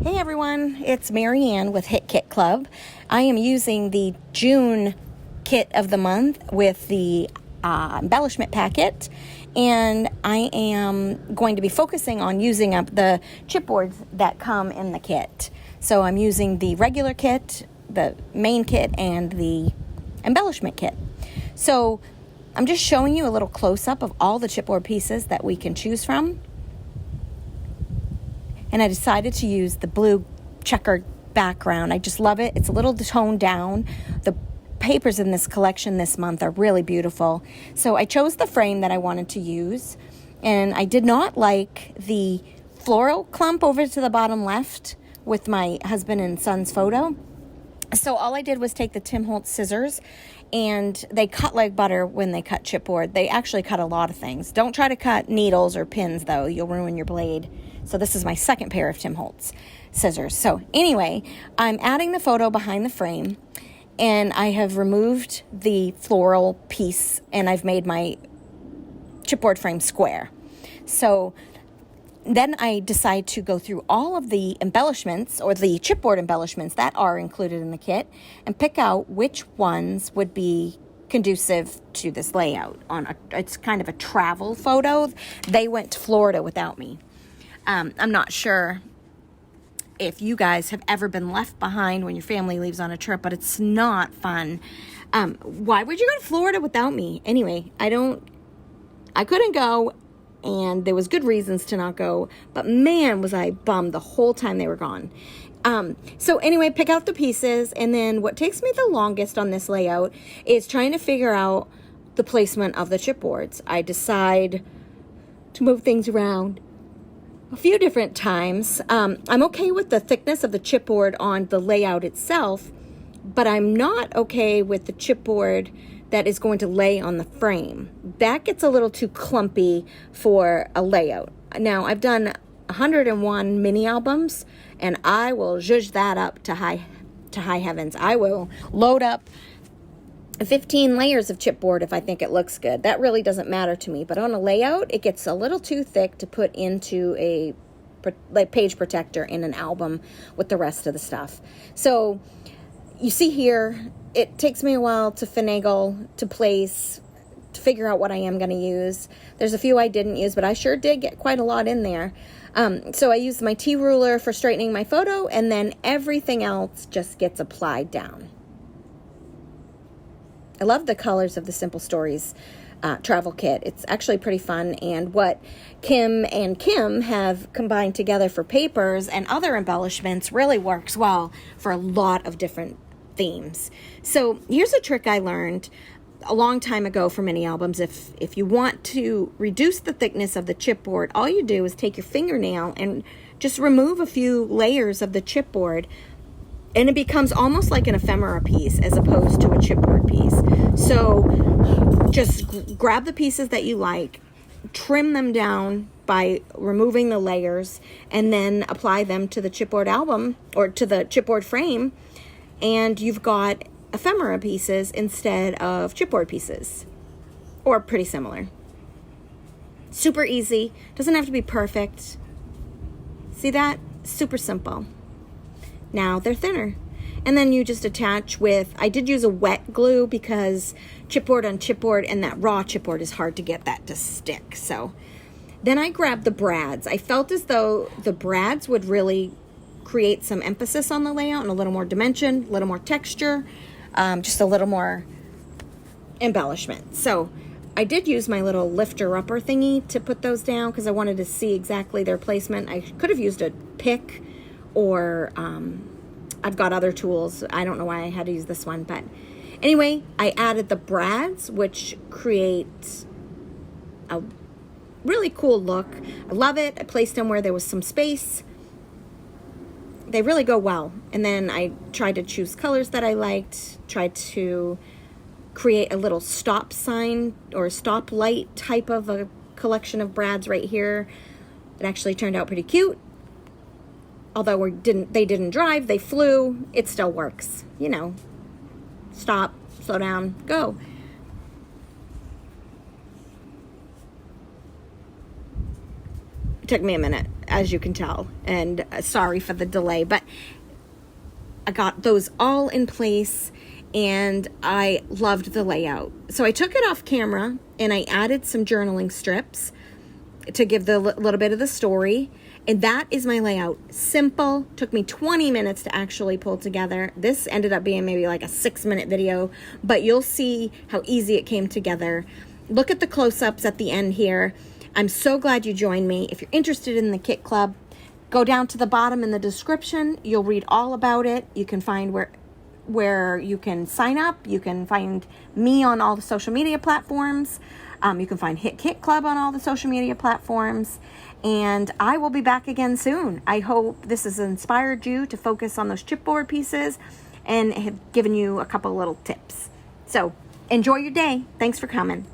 Hey everyone, it's Mary-Ann with Hit Kit Club. I am using the June kit of the month with the embellishment packet, and I am going to be focusing on using up the chipboards that come in the kit. So I'm using the regular kit, the main kit, and the embellishment kit. So I'm just showing you a little close-up of all the chipboard pieces that we can choose from. And I decided to use the blue checkered background. I just love it. It's a little toned down. The papers in this collection this month are really beautiful. So I chose the frame that I wanted to use. And I did not like the floral clump over to the bottom left with my husband and son's photo. So all I did was take the Tim Holtz scissors, and they cut like butter when they cut chipboard. They actually cut a lot of things. Don't try to cut needles or pins, though. You'll ruin your blade. So this is my second pair of Tim Holtz scissors. So anyway, I'm adding the photo behind the frame, and I have removed the floral piece, and I've made my chipboard frame square. So then I decide to go through all of the embellishments, or the chipboard embellishments that are included in the kit, and pick out which ones would be conducive to this layout. It's kind of a travel photo. They went to Florida without me. I'm not sure if you guys have ever been left behind when your family leaves on a trip, but it's not fun. Why would you go to Florida without me? Anyway, I couldn't go, and there was good reasons to not go, but man, was I bummed the whole time they were gone. So anyway, pick out the pieces, and then what takes me the longest on this layout is trying to figure out the placement of the chipboards. I decide to move things around a few different times. I'm okay with the thickness of the chipboard on the layout itself, but I'm not okay with the chipboard that is going to lay on the frame. That gets a little too clumpy for a layout. Now, I've done 101 mini albums, and I will zhuzh that up to high heavens. I will load up 15 layers of chipboard if I think it looks good. That really doesn't matter to me. But on a layout, it gets a little too thick to put into a page protector in an album with the rest of the stuff. So you see here, it takes me a while to finagle, to place, to figure out what I am going to use. There's a few I didn't use, but I sure did get quite a lot in there. So I used my T-ruler for straightening my photo, and then everything else just gets applied down. I love the colors of the Simple Stories travel kit. It's actually pretty fun, and what Kim and Kim have combined together for papers and other embellishments really works well for a lot of different themes. So here's a trick I learned a long time ago for mini albums. If you want to reduce the thickness of the chipboard, all you do is take your fingernail and just remove a few layers of the chipboard, and it becomes almost like an ephemera piece as opposed to a chipboard piece. So just grab the pieces that you like, trim them down by removing the layers, and then apply them to the chipboard album or to the chipboard frame, and you've got ephemera pieces instead of chipboard pieces, or pretty similar. Super easy. Doesn't have to be perfect. See that? Super simple. Now they're thinner. And then you just attach with, I did use a wet glue because chipboard on chipboard and that raw chipboard is hard to get that to stick. So then I grabbed the brads. I felt as though the brads would really create some emphasis on the layout and a little more dimension, a little more texture, just a little more embellishment. So I did use my little lifter-upper thingy to put those down because I wanted to see exactly their placement. I could have used a pick, or I've got other tools. I don't know why I had to use this one, but anyway, I added the brads, which create a really cool look. I love it. I placed them where there was some space. They really go well. And then I tried to choose colors that I liked, tried to create a little stop sign or a stop light type of a collection of brads right here. It actually turned out pretty cute. Although they didn't drive, they flew, it still works. You know, stop, slow down, go. It took me a minute. as you can tell, and sorry for the delay, but I got those all in place and I loved the layout. So I took it off camera and I added some journaling strips to give the little bit of the story. And that is my layout. Simple. Took me 20 minutes to actually pull together. This ended up being maybe like a 6-minute video, but you'll see how easy it came together. Look at the close-ups at the end here. I'm so glad you joined me. If you're interested in the Kit Club, go down to the bottom in the description. You'll read all about it. You can find where you can sign up. You can find me on all the social media platforms. You can find Hit Kit Club on all the social media platforms. And I will be back again soon. I hope this has inspired you to focus on those chipboard pieces and have given you a couple little tips. So enjoy your day. Thanks for coming.